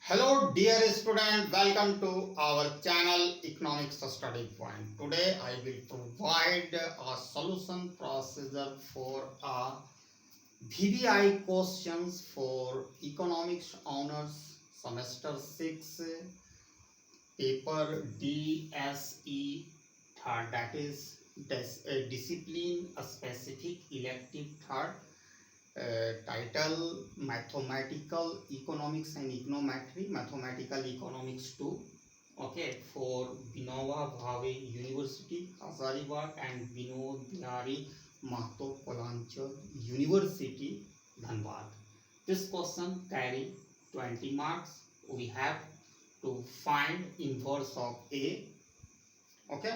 Hello dear student, welcome to our channel Economics Study Point. Today I will provide a solution procedure for a VBI questions for Economics Honors Semester 6 paper DSE third, that is Discipline Specific Elective third. Title Mathematical Economics and Econometry, Mathematical Economics 2, okay, for Vinoba Bhave University Hazaribagh and Vinod Bihari Mahato Kolanchal University Dhanbad. This question carry 20 marks. We have to find inverse of A. Okay,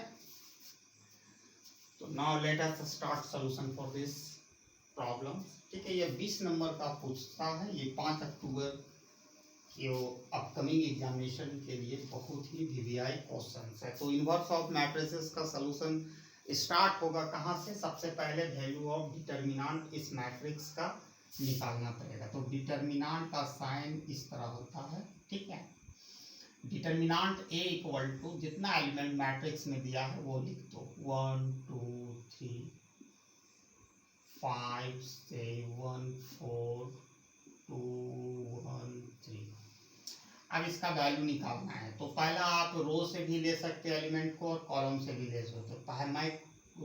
so now let us start solution for this problem. ठीक है, ये 20 number का पूछता है. ये 5 अक्टूबर के upcoming examination के लिए बहुत ही वीवीआई क्वेश्चंस है. तो इनवर्स ऑफ मैट्रिसेस का सॉल्यूशन स्टार्ट होगा कहाँ से? सबसे पहले वैल्यू ऑफ डिटर्मिनेंट इस मैट्रिक्स का निकालना पड़ेगा. तो डिटर्मिनेंट का साइन इस तरह होता है. ठीक है, डिटर्मिनेंट ए इक्वल टू जितना एलिमेंट मैट्रिक्स में दिया है वो लिख दो. 1 2 3 5 7 4 2 1 3. अब इसका वैल्यू निकालना है. तो पहला आप रो से भी ले सकते हैं एलिमेंट को और कॉलम से भी ले सकते हो. पहले मैं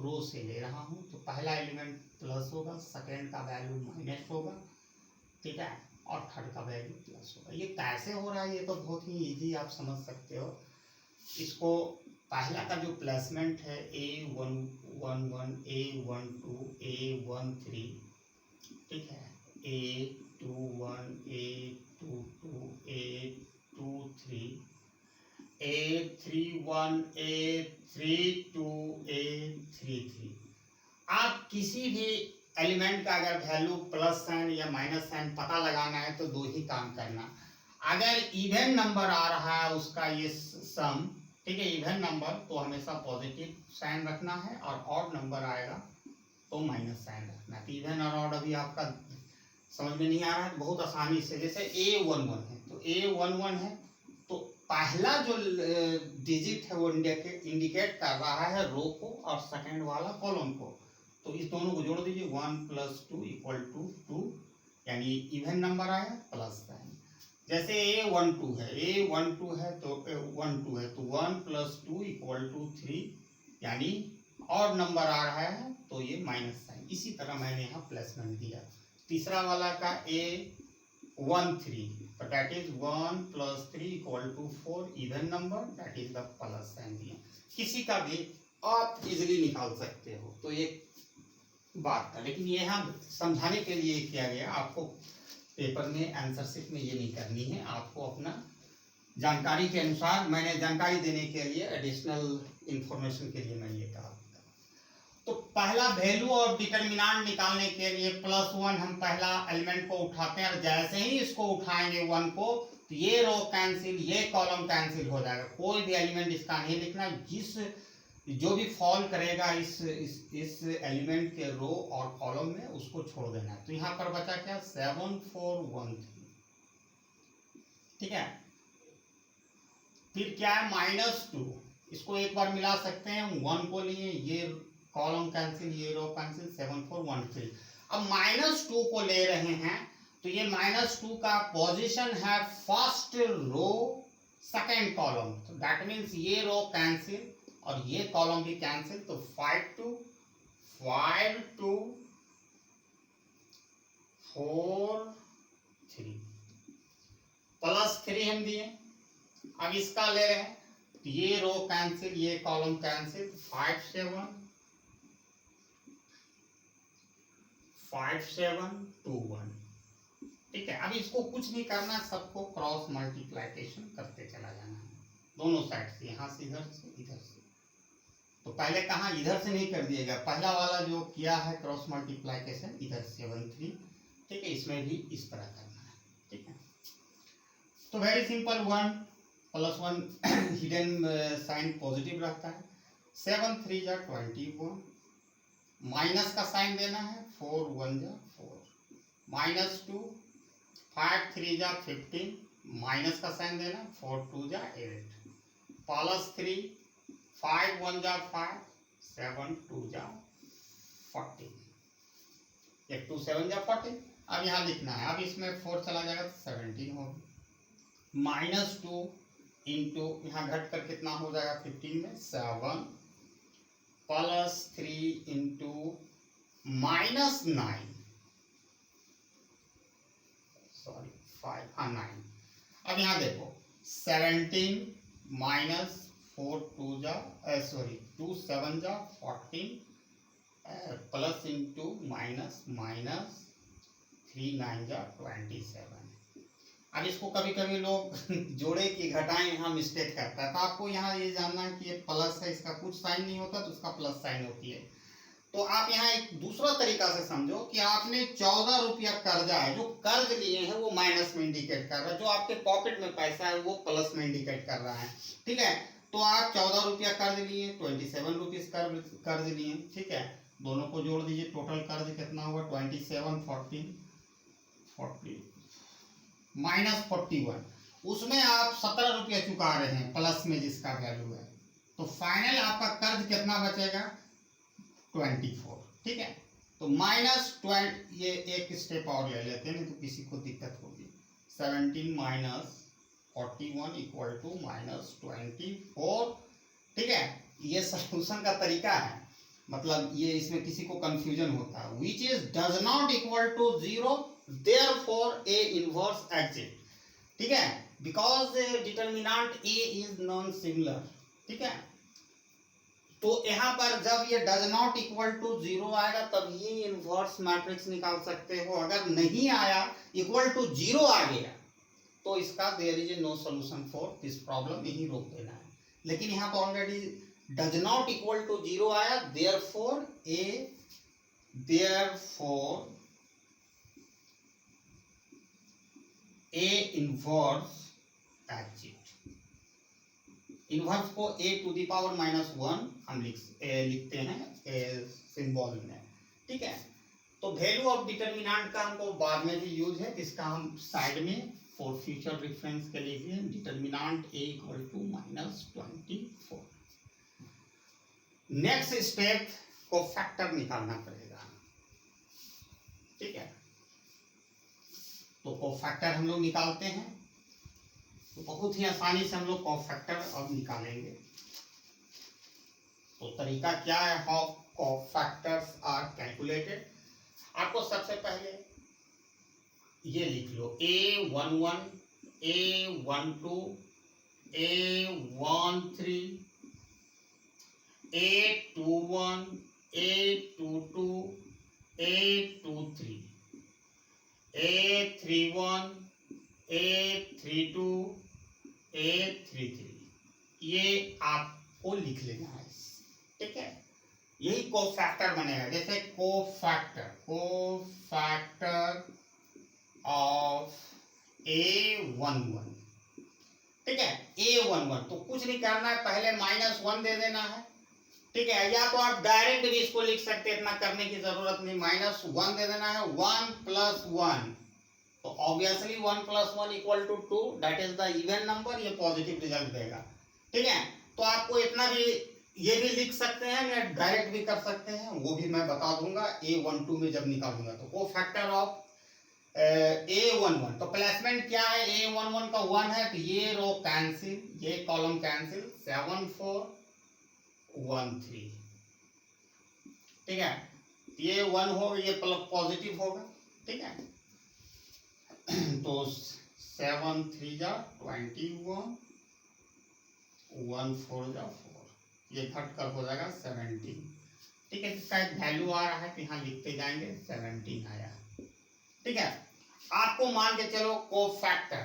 रो से ले रहा हूँ. तो पहला एलिमेंट प्लस होगा, सेकेंड का वैल्यू माइनस होगा, ठीक है, और थर्ड का वैल्यू प्लस होगा. ये कैसे हो रहा है? ये तो बहुत ही इजी, आप समझ सकते हो. इसको पहला का जो प्लेसमेंट है A11 A12 A13, ठीक है, A21 A22 A23 A31 A32 A33. आप किसी भी एलिमेंट का अगर वैल्यू प्लस साइन या माइनस साइन पता लगाना है तो दो ही काम करना. अगर इवन नंबर आ रहा है उसका ये सम, ठीक है, इवन नंबर तो हमेशा पॉजिटिव साइन रखना है, और ऑड नंबर आएगा तो माइनस साइन रखना है. इवन और ऑड अभी आपका समझ में नहीं आ रहा है, बहुत आसानी से. जैसे A11 है तो A11 है तो पहला जो डिजिट है वो इंडिकेट कर रहा है रो को और सेकेंड वाला कॉलम को. तो इस दोनों को जोड़ दीजिए. 1 + 2 = 2, यानी इवन नंबर आया प्लस साइन. जैसे A12 है तो 1 + 2 = 3, यानी और नंबर आ रहा है तो ये माइनस साइन. इसी तरह मैंने यहाँ प्लेसमेंट दिया. तीसरा वाला का A13 तो that is 1 + 3 = 4, even number, that is the plus sign दिया. किसी का भी आप इजीली निकाल सकते हो. तो ये बात था, लेकिन ये हम समझाने के लिए किया गया. आपको पेपर में आंसरशिट में ये नहीं करनी है. आपको अपना जानकारी के अनुसार, मैंने जानकारी देने के लिए, एडिशनल इंफॉर्मेशन के लिए मैं ये कहा. तो पहला वैल्यू ऑफ डिटर्मिनेंट निकालने के लिए +1 हम पहला एलिमेंट को उठाते हैं, और जैसे ही इसको उठाएंगे 1 को तो ये रो कैंसिल, ये कॉलम कैंसिल हो जाएगा. कोई भी एलिमेंट इसका नहीं लिखना. जो भी फॉल करेगा इस एलिमेंट के रो और कॉलम में उसको छोड़ देना है. तो यहाँ पर बचा क्या? 7 4 1 3, ठीक है. फिर क्या है? -2. इसको एक बार मिला सकते हैं. 1 को लिए, ये कॉलम कैंसिल, ये रो कैंसिल, 7 4 1 3. अब -2 को ले रहे हैं तो ये -2 का पोजीशन है फर्स्ट रो सेकेंड कॉलम. तो दैट मीन्स ये रो कैंसिल और ये कॉलम भी कैंसिल. तो 5 2 4 3 +3 हम दिए. अब इसका ले रहे हैं तो ये रो कैंसिल, ये कॉलम कैंसिल. 5 7 2 1, ठीक है. अब इसको कुछ नहीं करना, सबको क्रॉस मल्टीप्लिकेशन करते चला जाना है दोनों साइड से, यहाँ से इधर से इधर से. तो पहले कहाँ? इधर से नहीं कर दिएगा. पहला वाला जो किया है क्रॉस मल्टीप्लिकेशन, इधर 7 3, ठीक है. इसमें भी इस तरह करना है, ठीक है. तो very simple. 1 + 1 hidden sign positive रहता है. 7 3 = 21, माइनस का साइन देना है. 4 1 = 4, -2 5 3 = 15, माइनस का साइन देना, 4 2 जा 8 प्लस 3 5 1 जा 5 7 2 जा 14 1 2 7 जा 14। अब यहाँ लिखना है, अब इसमें 4 चला जाएगा तो 17 होगा, माइनस 2 इंटू यहाँ घट कर कितना हो जाएगा 15 में 7 प्लस 3 इंटू माइनस 9 सॉरी 5 हाँ 9। अब यहाँ देखो 17 माइनस 4 2 जा सॉरी 2 7 जा 14 प्लस इंटू माइनस माइनस 3 9 जा 27। अब इसको कभी कभी लोग जोड़े की घटाएं यहाँ मिस्टेक करता है, तो आपको यहाँ ये जानना है कि ये प्लस है, इसका कुछ साइन नहीं होता तो उसका प्लस साइन होती है। तो आप यहाँ एक दूसरा तरीका से समझो कि आपने 14 रुपया कर्जा है, जो कर्ज लिए हैं वो माइनस में इंडिकेट कर रहा है, जो आपके पॉकेट में पैसा है वो प्लस में इंडिकेट कर रहा है। ठीक है, तो आप 14 रुपया कर्ज लिए, 27 रुपीज कर्ज लिए। ठीक है, दोनों को जोड़ दीजिए, टोटल कर्ज कितना हुआ 27 40 माइनस 41, उसमें आप 17 रुपया चुका रहे हैं प्लस में जिसका वैल्यू है, तो फाइनल आपका कर्ज कितना बचेगा 24। ठीक है, तो माइनस 20, ये एक स्टेप और ले लेते हैं नहीं तो किसी को दिक्कत होगी। 17 माइनस 41 इक्वल टू माइनस 24। ठीक है, ये सॉल्यूशन का तरीका है, मतलब ये इसमें किसी को कंफ्यूजन होता है। Which is does not equal to 0 therefore a inverse exit। ठीक है, because determinant a is non similar. ठीक है, तो यहाँ पर जब ये डज नॉट इक्वल टू 0 आएगा तब ये इनवर्स मैट्रिक्स निकाल सकते हो। अगर नहीं आया, इक्वल टू 0 आ गया, तो इसका there is no solution for this problem, यही रोक देना है। लेकिन यहाँ पर already does not equal to 0 आया, therefore a inverse exist. Inverse को a टू द पावर -1 हम लिखते हैं सिंबल में। ठीक है, तो वैल्यू ऑफ डिटर्मिनेंट का हमको बाद में भी यूज है, इसका हम साइड में फॉर फ्यूचर रेफरेंस के लिए determinant a equal to -24। Next step को फैक्टर निकालना पड़ेगा। ठीक है, तो कोफैक्टर हम लोग निकालते हैं, तो बहुत ही आसानी से हम लोग कोफैक्टर अब निकालेंगे। तो तरीका क्या है, हाउ कोफैक्टर्स आर कैलकुलेटेड। आपको सबसे पहले ये लिख लो A11 A12 A13 A21 A22 A23 A31 A32 A33, ये आपको लिख लेना है। ठीक है, यही कोफैक्टर बनेगा। जैसे कोफैक्टर ऑफ A11। ठीक है, A11 तो कुछ नहीं करना है, पहले -1 दे देना है। ठीक है, या तो आप डायरेक्ट भी इसको लिख सकते हैं, इतना करने की जरूरत नहीं, -1 दे देना है। 1 + 1, तो obviously 1 + 1 equal to 2, that is the even number, ये पॉजिटिव रिजल्ट देगा। ठीक है, तो आपको इतना भी ये भी लिख सकते हैं या डायरेक्ट भी कर सकते हैं, वो भी मैं बता दूंगा A12 में जब निकालूंगा। तो कोफैक्टर ऑफ A11, तो प्लेसमेंट क्या है, A11 का 1 है, तो ये रो कैंसिल, ये कॉलम कैंसिल, 7 4 1 3। ठीक है, ये 1 होगा, ये पॉजिटिव होगा। ठीक है, तो 7 3 जा 21 1 4 जा 4, ये घट कर हो जाएगा 17। ठीक है, इसका एक वैल्यू आ रहा है तो यहाँ लिखते जाएंगे 17 आया। ठीक है, आपको मान के चलो कोफैक्टर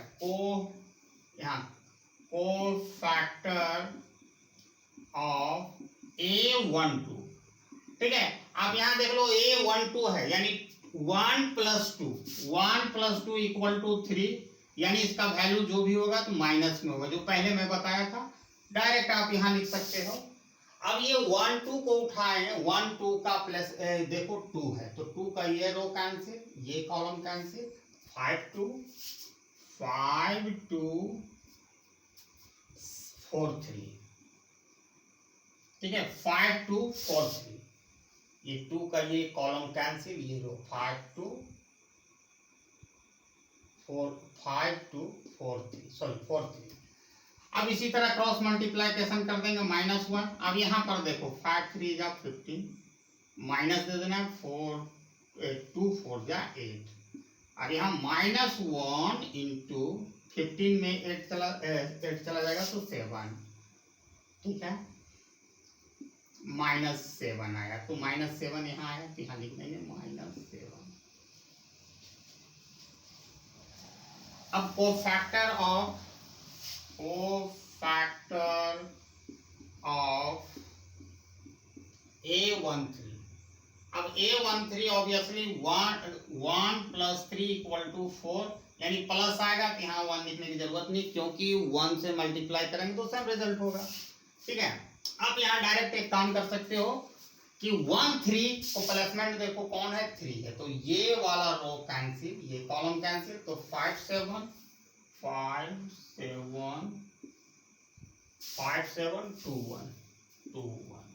ऑफ A12। ठीक है, आप यहाँ देख लो A12 है, यानी 1 + 2 इक्वल टू 3, यानी इसका वैल्यू जो भी होगा तो माइनस में होगा, जो पहले मैं बताया था। डायरेक्ट आप यहाँ लिख सकते हो। अब ये 1 2 को उठाए, 1 2 का प्लस देखो 2 है, तो 2 का ये रो कैंसिल, ये कॉलम कैंसिल, 5 2 5 2 4 3, ठीक है, 5 2 4 3, ये 2 का ये कॉलम कैंसिल, ये रो 5 2 4 5 2 4 3 सॉरी 4 3। अब इसी तरह क्रॉस मल्टीप्लाइकेशन कर देंगे -1। अब यहाँ पर देखो 5 3 जा 15, माइनस दे देना 4 2 4 जा 8। अब यहाँ -1 इंटू 15 में 8 चला जाएगा तो 7, ठीक है, -7 आया, तो -7 यहाँ आया, तो यहाँ लिख देंगे -7। अब कोफैक्टर ऑफ A13, अब A13 ऑब्वियसली 1 + 3 = 4, यानी प्लस आएगा, तो यहाँ 1 लिखने की जरूरत नहीं, क्योंकि 1 से मल्टीप्लाई करेंगे तो सेम रिजल्ट होगा, ठीक है। आप यहाँ डायरेक्ट एक काम कर सकते हो कि 1 3 को प्लेसमेंट देखो कौन है, 3 है, तो ये वाला रो कैंसिल, ये कॉलम कैंसिल, तो 5 7 5 7 5 7 2 1 2 1।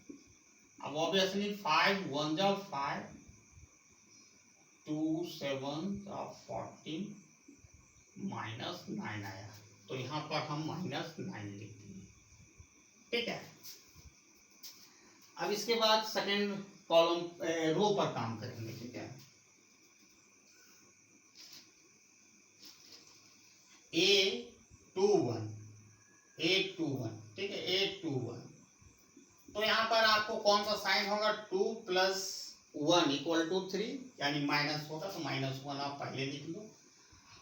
अब ऑब्वियसली 5 1 जा 5, 2 7 जा 14, -9 आया, तो यहाँ पर हम -9 लिख दिए, ठीक है। अब इसके बाद सेकेंड कॉलम रो पर काम करेंगे, ठीक है। A21 ठीक है, A21, तो यहाँ पर आपको कौन सा साइन होगा, 2 + 1 = 3, यानी माइनस होगा, तो -1 आप पहले लिख लो।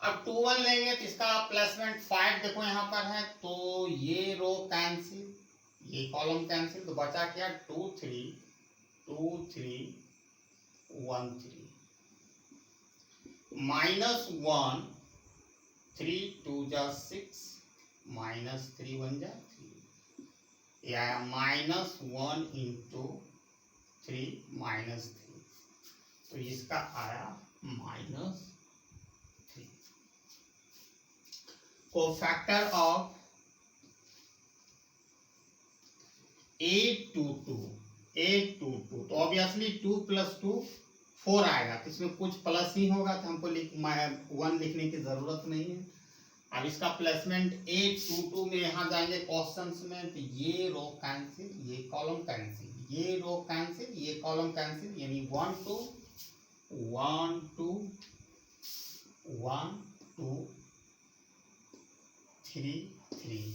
अब 2 1 लेंगे तो इसका प्लेसमेंट 5 देखो यहाँ पर है, तो ये रो कैंसिल, ये कॉलम कैंसिल, तो बचा क्या 2 3 2 3 1 3, -1 3 2 जा 6, -3 1 जा 3, या -1 इंटू 3 -3, तो इसका आया -3। कोफैक्टर ऑफ A22 तो ऑब्वियसली 2 + 2 4 आएगा, तो इसमें कुछ प्लस ही होगा, तो हमको 1 लिखने की जरूरत नहीं है। अब इसका प्लेसमेंट A22 में यहाँ जाएंगे क्वेश्चंस में, तो ये रो कैंसिल, ये कॉलम कैंसिल, ये रो कैंसिल, ये कॉलम कैंसिल, यानी 1 2 1 2 1 2 3 3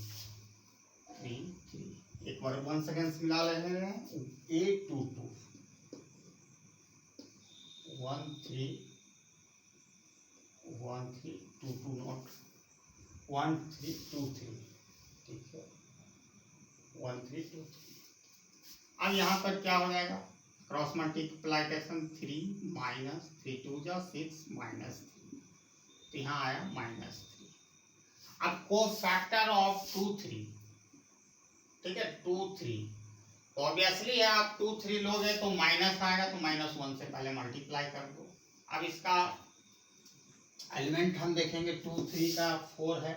3 3। एक बार 1 सेकेंड मिला लेने हैं, A22 1 3 1 3 2 2 नॉट 1 3 2 3, ठीक है, 1 3 2 3। अब यहाँ पर क्या हो जाएगा, क्रॉस मल्टीप्लाइकेशन 3 -3 2 जा 6 -3, तो यहाँ आया -3। अब कोफैक्टर ऑफ 2 3, ठीक है, 2 3, तो ऑब्वियसली आप 2 3 लोगे तो माइनस आएगा, तो -1 से पहले मल्टीप्लाई कर दो। अब इसका एलिमेंट हम देखेंगे, 2 3 का 4 है,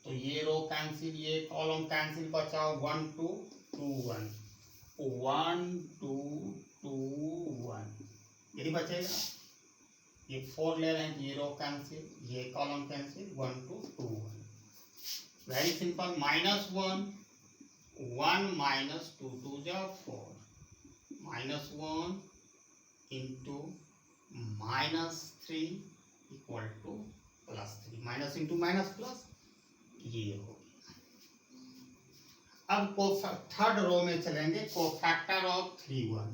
तो ये रो कैंसिल, ये कॉलम कैंसिल, बचा 1 2 2 1 1 2 2 1, यही बचेगा। ये 4 ले रहे हैं, ये रो कैंसिल, ये कॉलम कैंसिल, 1 2 2 1, वेरी सिंपल, -1 1 -2 2 जा 4, -1 into -3 = +3, minus into minus plus, ये हो गया। अब थर्ड रो में चलेंगे, कोफैक्टर ऑफ 3 1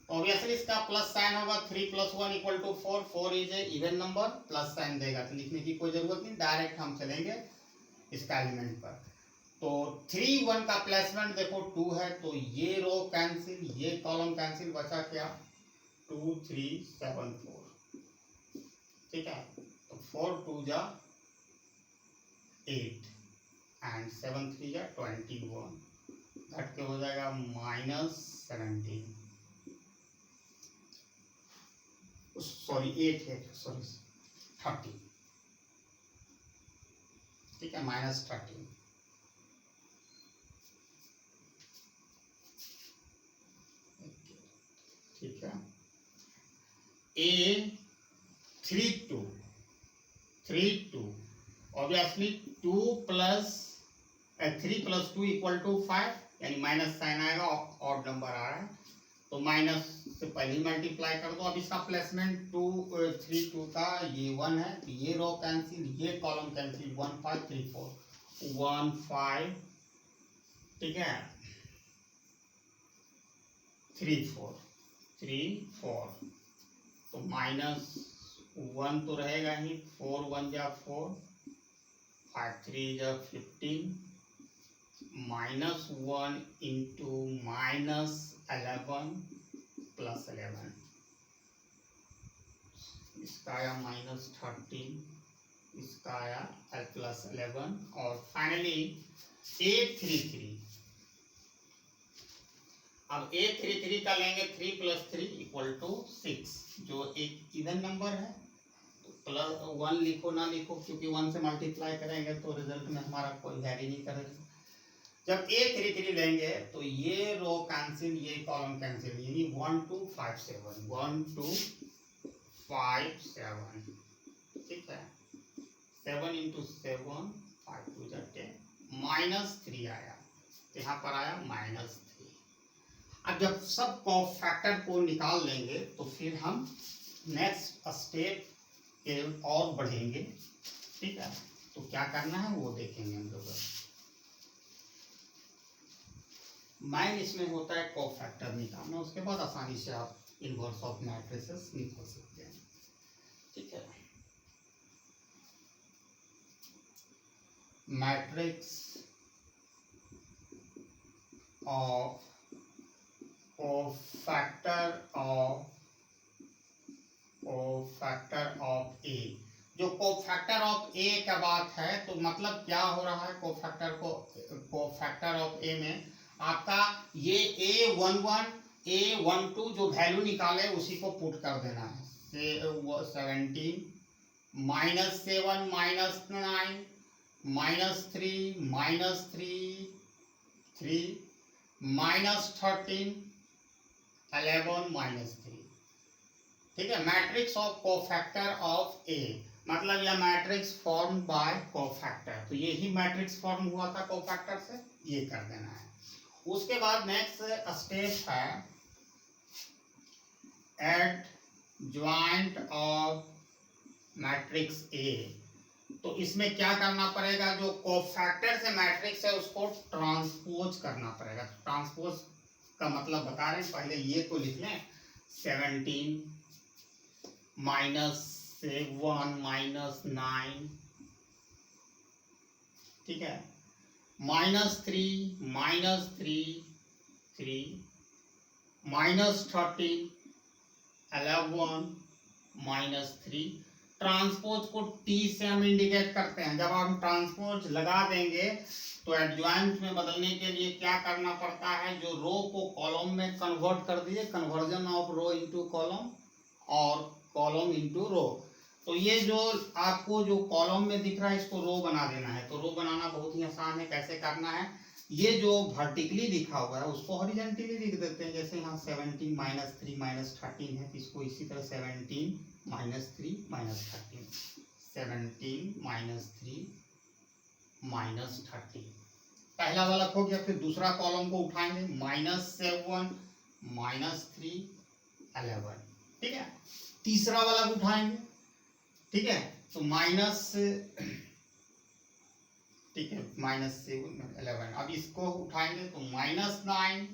ऑब्वियसली इसका प्लस साइन होगा, 3 + 1 = 4, 4 is a even number, plus sign देगा, तो लिखने की कोई जरूरत नहीं, डायरेक्ट हम चलेंगे इसका एलिमेंट पर। तो 3 1 का प्लेसमेंट देखो 2 है, तो ये रो कैंसिल, ये कॉलम कैंसिल, बचा क्या 2 3 7 4, ठीक है, तो 4 2 जा 8 एंड 7 3 जा 21, घट के हो जाएगा -17। सॉरी 8 है, सॉरी 30, ठीक है, -13, ठीक है। A 3 2 ऑब्वियसली 2 प्लस 3 + 2 = 5, यानी माइनस साइन आएगा, ऑड नंबर आ रहा है तो माइनस से पहले ही मल्टीप्लाई कर दो। अब इसका प्लेसमेंट 2 3 2 का ये 1 है, तो ये रो कैंसिल, ये कॉलम कैंसिल, 1 5 3 4 1 5, ठीक है, 3 4 तो -1 तो रहेगा ही, 4 1 जा 4, 5 3 जा 15, -1 इंटू -11 + 11, इसका आया -13, इसका आया +11, और फाइनली A33। अब A33 का लेंगे 3 + 3 = 6, जो एक इवन नंबर है, तो +1 लिखो ना लिखो, क्योंकि 1 से मल्टीप्लाई करेंगे तो रिजल्ट में हमारा कोई वैरी नहीं करेगा। जब A33 लेंगे तो ये रो कैंसिल, ये कॉलम कैंसिल, यानी 1 2 5 7 1 2 5 7, ठीक है, 7 × 7 5 2 10, -3 आया, यहाँ पर आया -3। अब जब सब कोफैक्टर को निकाल लेंगे तो फिर हम नेक्स्ट स्टेप के और बढ़ेंगे, ठीक है, तो क्या करना है वो देखेंगे हम लोग। मेन इसमें होता है कोफैक्टर निकालना, उसके बाद आसानी से आप इनवर्स ऑफ मैट्रिसेस निकाल सकते हैं, ठीक है। मैट्रिक्स ऑफ कोफैक्टर ऑफ ए, जो कोफैक्टर ऑफ ए का बात है, तो मतलब क्या हो रहा है, कोफैक्टर ऑफ ए में आपका ये A11 A12 जो वैल्यू निकाले उसी को पुट कर देना है। 17 -7 -9 -3 -13 11 -3, ठीक है। मैट्रिक्स ऑफ कोफैक्टर ऑफ ए, मतलब यह मैट्रिक्स फॉर्म बाय कोफैक्टर, तो यही मैट्रिक्स फॉर्म हुआ था कोफैक्टर से, ये कर देना है। उसके बाद नेक्स्ट स्टेप है एडज्वाइंट ऑफ मैट्रिक्स ए। तो इसमें क्या करना पड़ेगा, जो कोफैक्टर से मैट्रिक्स है उसको ट्रांसपोज करना पड़ेगा। ट्रांसपोज का मतलब बता रहे हैं, पहले ये तो लिख लें, 17 -7 -9, ठीक है, -3 -3 3 -13 11 -3। ट्रांसपोज को टी से हम इंडिकेट करते हैं। जब हम ट्रांसपोज लगा देंगे तो एडजॉइंट में बदलने के लिए क्या करना पड़ता है, जो रो को कॉलम में कन्वर्ट कर दिए, conversion of row into column और कॉलम इनटू रो। तो ये जो आपको जो कॉलम में दिख रहा है इसको रो बना देना है। तो रो बनाना बहुत ही आसान है। कैसे करना है, ये जो वर्टिकली लिखा हुआ है उसको हॉरिजॉन्टली लिख देते हैं। जैसे यहाँ 17 -3 -13 है, इसको इसी तरह 17 -3 -13 17 -3 -13। पहला वाला हो गया। फिर दूसरा कॉलम को उठाएंगे, -7 -3 11, ठीक है। तीसरा वाला उठाएंगे, ठीक है, तो ठीक है, -7 11। अब इसको उठाएंगे तो -9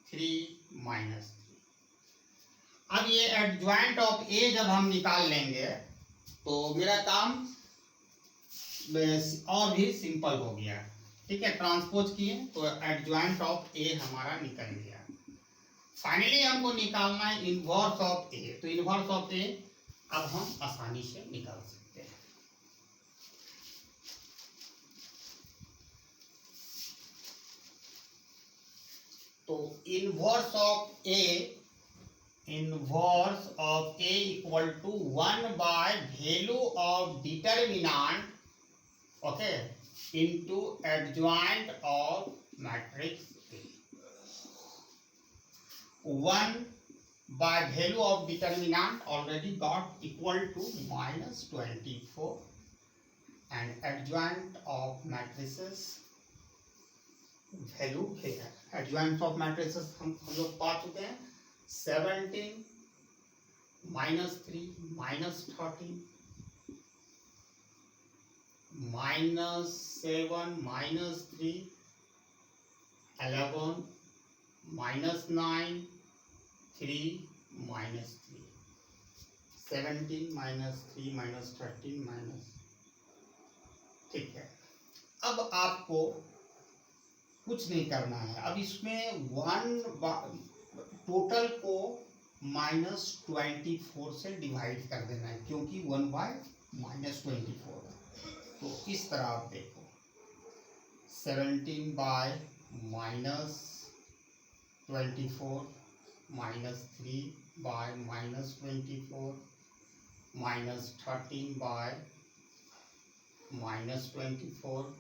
3 -3। अब ये एडजॉइंट ऑफ ए जब हम निकाल लेंगे तो मेरा काम और भी सिंपल हो गया, ठीक है। ट्रांसपोज किए तो एडजॉइंट ऑफ ए हमारा निकल गया। फाइनली हमको निकालना है इनवर्स ऑफ ए। तो इनवर्स ऑफ ए अब हम आसानी से निकाल सकते हैं। तो inverse of A inverse of A equal to 1 by value of determinant, okay, into adjoint of matrix A. 1 by value of determinant already got equal to minus 24, and adjoint of matrices value है। Adjoint of matrices हम लोग पा चुके हैं। 17 -3 -13 -7 -3 11 -9 3 -3 17 -3 -13 ठीक है। अब आपको कुछ नहीं करना है। अब इसमें टोटल को -24 से डिवाइड कर देना है, क्योंकि 1 बाय -24 है। तो इस तरह आप देखो 17 bye -24 -3 bye -24 -13 bye -24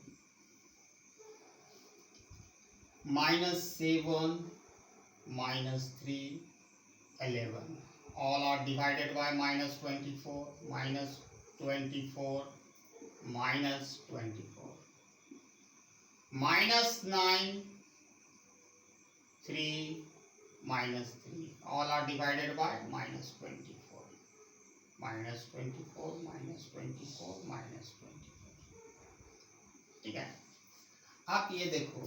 -7 -3 11, all are divided by -24 -24 -24 -9 3 -3, all are divided by -24 -24 -24 -24। ठीक है। आप ये देखो,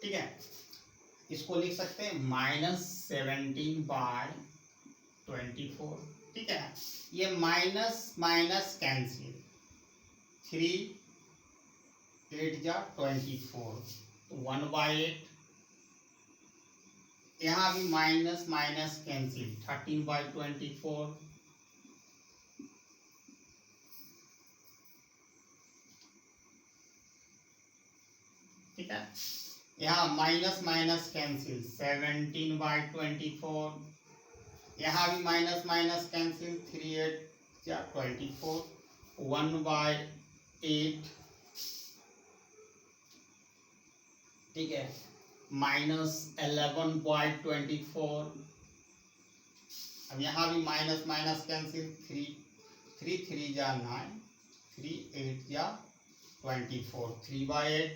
ठीक है, इसको लिख सकते हैं -17 बाय 24। ठीक है, ये माइनस माइनस कैंसिल, 3 8 जा 24, तो 1/8। यहाँ भी माइनस माइनस कैंसिल, 13/24। ठीक है, यहाँ माइनस माइनस कैंसिल, 17/24। यहाँ भी माइनस माइनस कैंसिल, 3 8 जा 24, 1/8। ठीक है, -11/24। अब यहाँ भी माइनस माइनस कैंसिल, 3 3 जा 9, 3 8 जा 24, 3/8।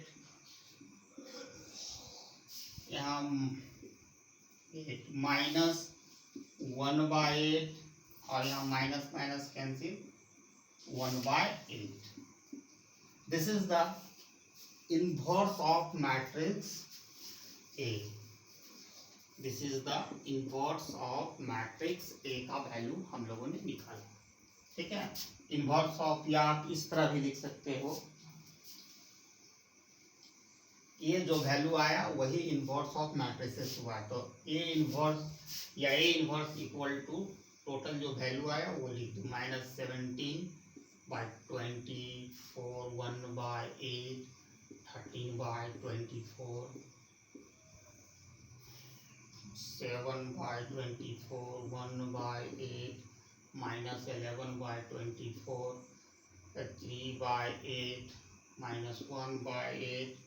यहाँ -1/8 और यहाँ minus minus cancel, 1/8। This is the inverse of matrix A। This is the inverse of matrix A का वैल्यू हम लोगों ने निकाला। ठीक है, inverse of, या आप इस तरह भी लिख सकते हो, ये जो वैल्यू आया वही इनवर्स ऑफ मैट्रिसेस हुआ। तो ए इनवर्स या A inverse equal to total जो वैल्यू आया वो लिख दो, -17/24, 1/8, 13/24, 7/24, 1/8, -11/24, 3/8, -1/8,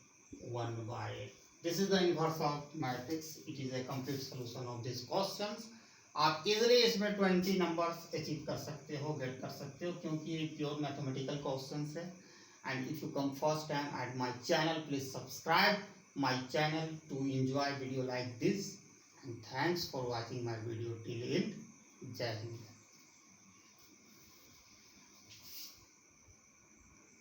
1/8। This is the inverse of matrix. It is a complete solution of these questions. आप इजीली इसमें 20 नंबर्स अचीव कर सकते हो, गेट कर सकते हो, क्योंकि ये प्योर मैथमेटिकल क्वेश्चंस है। And if you come first time at my channel, please subscribe my channel to enjoy video like this. And thanks for watching my video till end. Jai Hind.